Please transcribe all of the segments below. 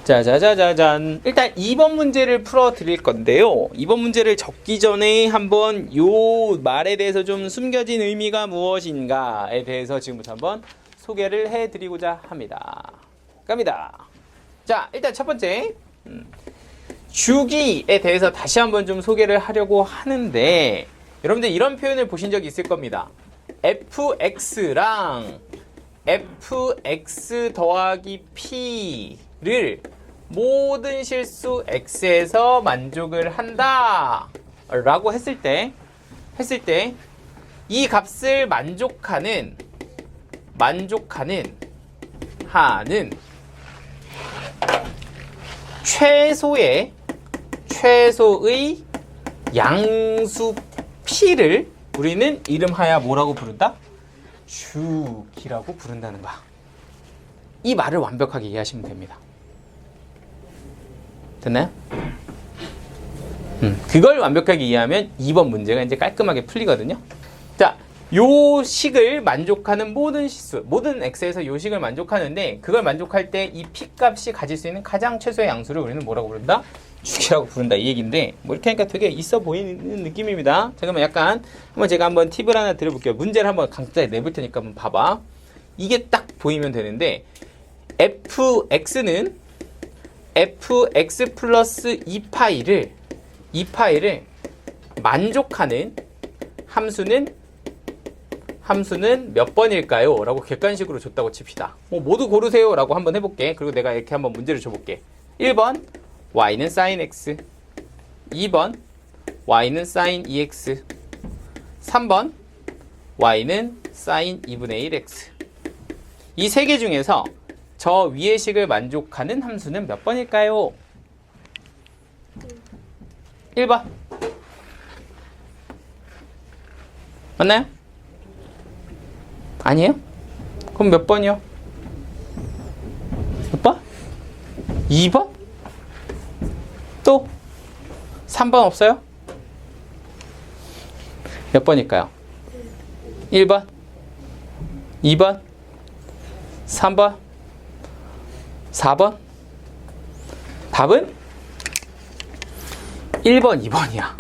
짜자자자잔. 일단 2번 문제를 풀어 드릴 건데요. 2번 문제를 적기 전에 한번 요 말에 대해서 좀 숨겨진 의미가 무엇인가에 대해서 지금부터 한번 소개를 해 드리고자 합니다. 갑니다. 자, 일단 첫 번째 주기에 대해서 다시 한번 좀 소개를 하려고 하는데, 여러분들 이런 표현을 보신 적이 있을 겁니다. fx랑 fx 더하기 p를 모든 실수 x에서 만족을 한다 라고 했을 때 이 값을 만족하는 하는 최소의 양수 p를 우리는 이름하여 뭐라고 부른다? 주기라고 부른다는 거야. 이 말을 완벽하게 이해하시면 됩니다. 됐나요? 그걸 완벽하게 이해하면 2번 문제가 이제 깔끔하게 풀리거든요. 자, 요 식을 만족하는 모든 실수, 모든 x에서 요 식을 만족하는데, 그걸 만족할 때 이 p 값이 가질 수 있는 가장 최소의 양수를 우리는 뭐라고 부른다? 주기라고 부른다, 이 얘기인데, 뭐 이렇게 하니까 되게 있어 보이는 느낌입니다. 잠깐만, 약간 제가 한번 팁을 하나 드려볼게요. 문제를 한번 강자에 내볼 테니까 한번 봐봐. 이게 딱 보이면 되는데, fx는 fx 플러스 2파이를 만족하는 함수는 몇 번일까요? 라고 객관식으로 줬다고 칩시다. 모두 고르세요 라고 한번 해볼게. 그리고 내가 이렇게 한번 문제를 줘볼게. 1번 y는 sin x, 2번 y는 sin 2x, 3번 y는 sin 2분의 1x. 이 세 개 중에서 저 위의 식을 만족하는 함수는 몇 번일까요? 1번. 맞나요? 아니에요? 그럼 몇 번이요? 몇 번? 2번? 또? 3번 없어요? 몇 번일까요? 1번? 2번? 3번? 4번? 답은 1번, 2번이야.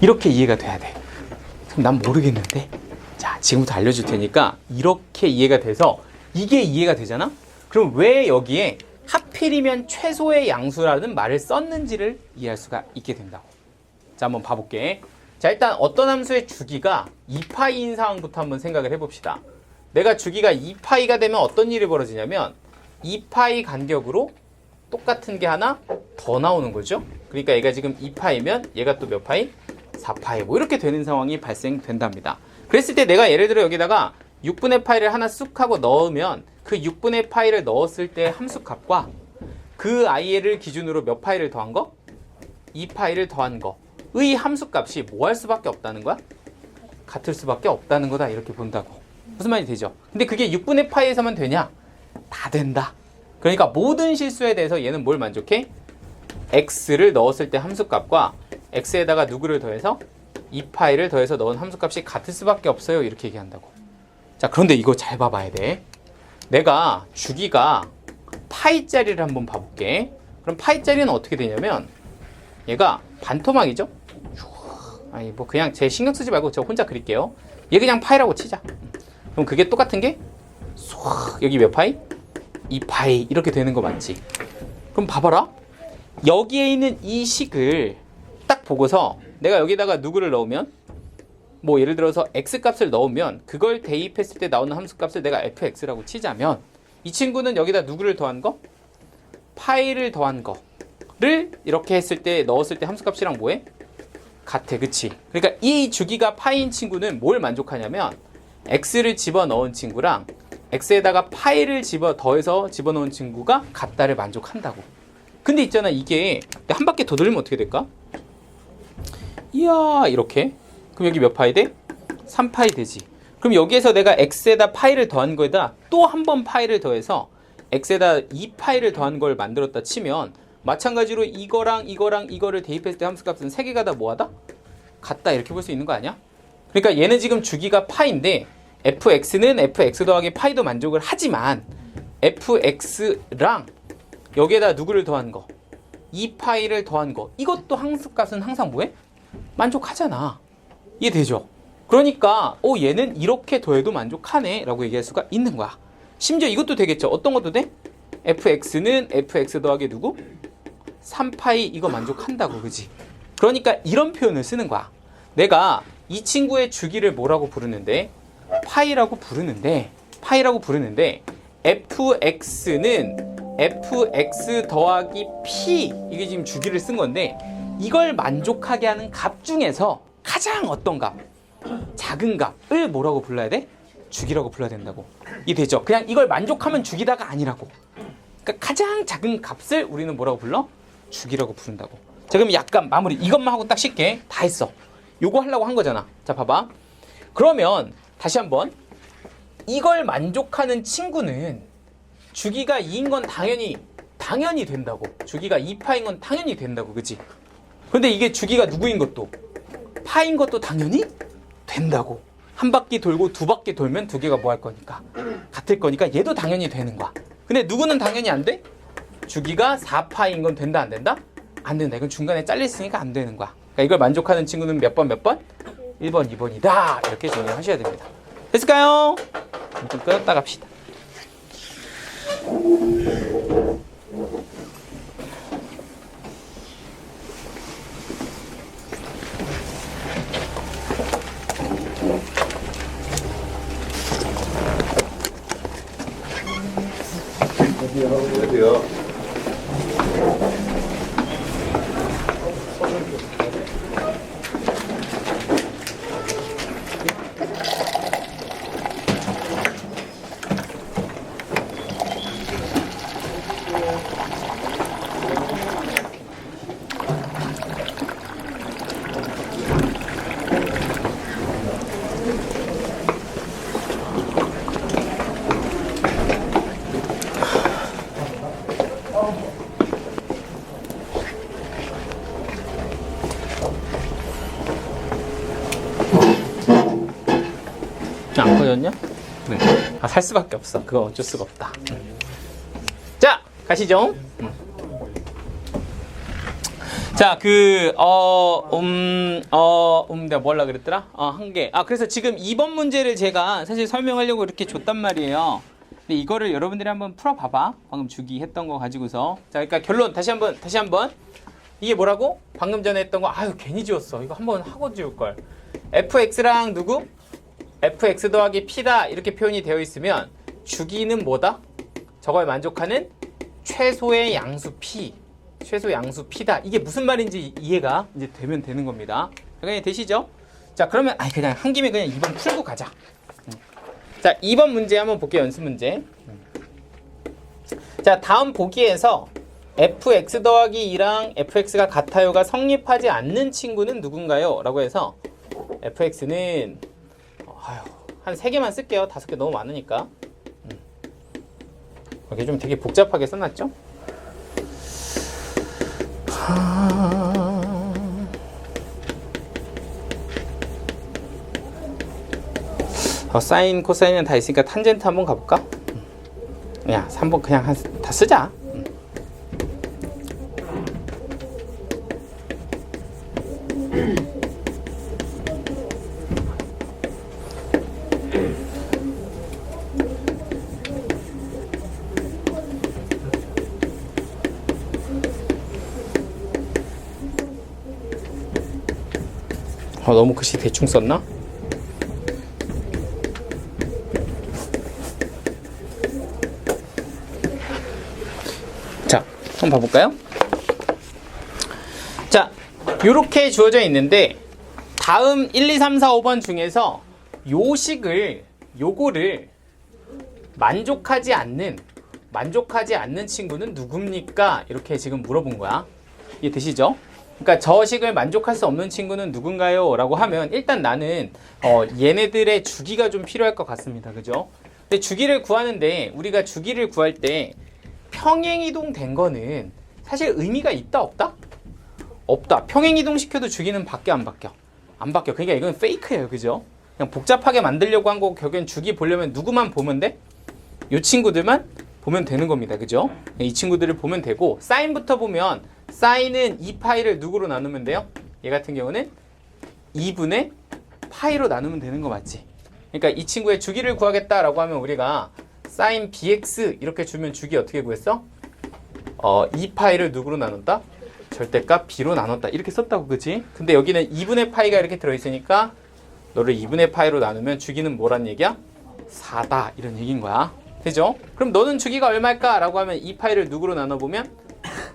이렇게 이해가 돼야 돼. 그럼 난 모르겠는데? 자, 지금부터 알려줄 테니까 이렇게 이해가 돼서 이게 이해가 되잖아? 그럼 왜 여기에 하필이면 최소의 양수라는 말을 썼는지를 이해할 수가 있게 된다고. 자, 한번 봐볼게. 자, 일단 어떤 함수의 주기가 2파이인 상황부터 한번 생각을 해봅시다. 내가 주기가 2파이가 되면 어떤 일이 벌어지냐면 2파이 간격으로 똑같은 게 하나 더 나오는 거죠. 그러니까 얘가 지금 2파이면 얘가 또 몇 파이? 4파이. 뭐 이렇게 되는 상황이 발생된답니다. 그랬을 때 내가 예를 들어 여기다가 6분의 파이를 하나 쑥 하고 넣으면 그 6분의 파이를 넣었을 때 함수 값과 그 i를 기준으로 몇 파이를 더한 거? 2파이를 더한 거의 함수 값이 뭐 할 수밖에 없다는 거야? 같을 수밖에 없다는 거다, 이렇게 본다고. 무슨 말이 되죠? 근데 그게 6분의 파이에서만 되냐? 다 된다. 그러니까 모든 실수에 대해서 얘는 뭘 만족해? x를 넣었을 때 함수값과 x에다가 누구를 더해서 2파이를 더해서 넣은 함수값이 같을 수밖에 없어요, 이렇게 얘기한다고. 자, 그런데 이거 잘 봐봐야 돼. 내가 주기가 파이짜리를 한번 봐볼게. 그럼 파이짜리는 어떻게 되냐면 얘가 반토막이죠? 아니 뭐 그냥 제 신경 쓰지 말고 저 혼자 그릴게요. 얘 그냥 파이라고 치자. 그럼 그게 똑같은 게 여기 몇 파이? 2파이 이렇게 되는 거 맞지? 그럼 봐봐라. 여기에 있는 이 식을 딱 보고서 내가 여기다가 누구를 넣으면, 뭐 예를 들어서 x값을 넣으면 그걸 대입했을 때 나오는 함수값을 내가 fx라고 치자면 이 친구는 여기다 누구를 더한 거? 파이를 더한 거를 이렇게 했을 때 넣었을 때 함수값이랑 뭐해? 같아, 그치? 그러니까 이 주기가 파이인 친구는 뭘 만족하냐면 x를 집어넣은 친구랑 x에다가 파이를 더해서 집어넣은 친구가 같다를 만족한다고. 근데 있잖아, 이게 한 바퀴 더 돌리면 어떻게 될까? 이야, 이렇게. 그럼 여기 몇 파이 돼? 3파이 되지. 그럼 여기에서 내가 x에다 파이를 더한 거에다 또 한 번 파이를 더해서 x에다 2파이를 더한 걸 만들었다 치면 마찬가지로 이거랑 이거를 대입했을 때 함수값은 3개가 다 뭐하다? 같다, 이렇게 볼 수 있는 거 아니야? 그러니까 얘는 지금 주기가 파인데 fx는 fx 더하기 파이도 만족을 하지만 fx랑 여기에다 누구를 더한 거? 2파이를 더한 거. 이것도 함수값은 항상 뭐해? 만족하잖아. 이해되죠? 그러니까 얘는 이렇게 더해도 만족하네 라고 얘기할 수가 있는 거야. 심지어 이것도 되겠죠. 어떤 것도 돼? fx는 fx 더하기 누구? 3파이 이거 만족한다고. 그지? 그러니까 이런 표현을 쓰는 거야. 내가 이 친구의 주기를 뭐라고 부르는데? 파이라고 부르는데 fx는 fx 더하기 p 이게 지금 주기를 쓴 건데 이걸 만족하게 하는 값 중에서 가장 어떤 값? 작은 값을 뭐라고 불러야 돼? 주기라고 불러야 된다고. 이해되죠? 그냥 이걸 만족하면 주기다가 아니라고. 그러니까 가장 작은 값을 우리는 뭐라고 불러? 주기라고 부른다고. 자, 그럼 약간 마무리 이것만 하고 딱 쉽게 다 했어. 요거 하려고 한 거잖아. 자, 봐봐. 그러면 다시 한번 이걸 만족하는 친구는 주기가 2인 건 당연히 된다고. 주기가 2파인 건 당연히 된다고. 그치? 근데 이게 주기가 누구인 것도 파인 것도 당연히 된다고. 한 바퀴 돌고 두 바퀴 돌면 두 개가 뭐 할 거니까 같을 거니까 얘도 당연히 되는 거야. 근데 누구는 당연히 안 돼? 주기가 4파인 건 된다 안 된다? 안 된다. 이건 중간에 잘렸으니까 안 되는 거야. 그러니까 이걸 만족하는 친구는 몇 번? 1번, 2번이다. 이렇게 정리를 하셔야 됩니다. 됐을까요? 좀 끊었다 갑시다. 돼요. 안 커졌냐? 네. 살 수밖에 없어. 그거 어쩔 수가 없다. 자, 가시죠. 자, 내가 뭐 하려고 그랬더라? 한 개. 그래서 지금 2번 문제를 제가 사실 설명하려고 이렇게 줬단 말이에요. 근데 이거를 여러분들이 한번 풀어봐봐. 방금 주기 했던 거 가지고서. 자, 그러니까 결론 다시 한번. 이게 뭐라고? 방금 전에 했던 거, 괜히 지웠어. 이거 한번 하고 지울걸. fx랑 누구? fx 더하기 p다 이렇게 표현이 되어 있으면 주기는 뭐다? 저걸 만족하는 최소의 양수 p, 최소 양수 p다. 이게 무슨 말인지 이해가 이제 되면 되는 겁니다. 그냥 되시죠? 자, 그러면 그냥 한 김에 그냥 2번 풀고 가자. 자, 2번 문제 한번 볼게요. 연습 문제. 자, 다음 보기에서 fx 더하기 2랑 fx가 같아요가 성립하지 않는 친구는 누군가요? 라고 해서 fx는 한 3개만 쓸게요. 5개 너무 많으니까. 이게 좀 되게 복잡하게 써놨죠? 사인, 코사인은 다 있으니까 탄젠트 한번 가볼까? 야, 3번 그냥 다 쓰자. 너무 글씨 대충 썼나? 자, 한번 봐볼까요? 자, 요렇게 주어져 있는데 다음 1, 2, 3, 4, 5번 중에서 요거를 만족하지 않는 친구는 누굽니까? 이렇게 지금 물어본 거야. 이해 되시죠? 그러니까 저 식을 만족할 수 없는 친구는 누군가요? 라고 하면 일단 나는 얘네들의 주기가 좀 필요할 것 같습니다. 그죠? 근데 주기를 구하는데 우리가 주기를 구할 때 평행이동 된 거는 사실 의미가 있다 없다? 없다. 평행이동 시켜도 주기는 바뀌어 안 바뀌어? 안 바뀌어. 그러니까 이건 페이크예요. 그죠? 그냥 복잡하게 만들려고 한 거고 결국엔 주기 보려면 누구만 보면 돼? 이 친구들만 보면 되는 겁니다. 그죠? 이 친구들을 보면 되고 사인부터 보면 사인은 2파이를 누구로 나누면 돼요? 얘 같은 경우는 2분의 파이로 나누면 되는 거 맞지? 그러니까 이 친구의 주기를 구하겠다라고 하면 우리가 사인 bx 이렇게 주면 주기 어떻게 구했어? 2파이를 누구로 나눴다? 절대값 b로 나눴다. 이렇게 썼다고, 그치? 근데 여기는 2분의 파이가 이렇게 들어있으니까 너를 2분의 파이로 나누면 주기는 뭐란 얘기야? 4다. 이런 얘기인 거야. 되죠? 그럼 너는 주기가 얼마일까? 라고 하면 2파이를 누구로 나눠보면?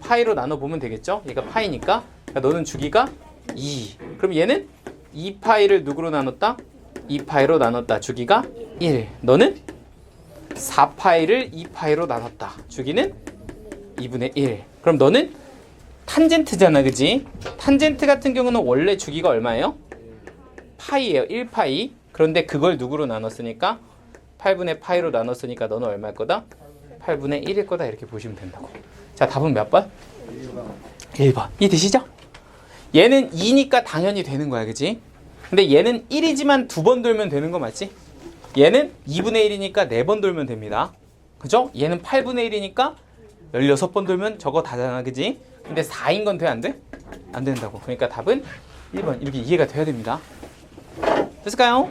파이로 나눠보면 되겠죠? 얘가 파이니까. 그러니까 너는 주기가 2. 그럼 얘는 2파이를 누구로 나눴다? 2파이로 나눴다. 주기가 1. 너는 4파이를 2파이로 나눴다. 주기는 2분의 1. 그럼 너는 탄젠트잖아, 그지? 탄젠트 같은 경우는 원래 주기가 얼마예요? 파이예요. 1파이. 그런데 그걸 누구로 나눴으니까 8분의 파이로 나눴으니까 너는 얼마일 거다? 8분의 1일 거다. 이렇게 보시면 된다고. 자, 답은 몇 번? 1번. 이해되시죠? 얘는 2니까 당연히 되는 거야, 그지? 근데 얘는 1이지만 2번 돌면 되는 거 맞지? 얘는 2분의 1이니까 4번 돌면 됩니다. 그죠? 얘는 8분의 1이니까 16번 돌면 저거 다잖아, 그지? 근데 4인 건 돼, 안 돼? 안 된다고. 그러니까 답은 1번. 이렇게 이해가 돼야 됩니다. 됐을까요?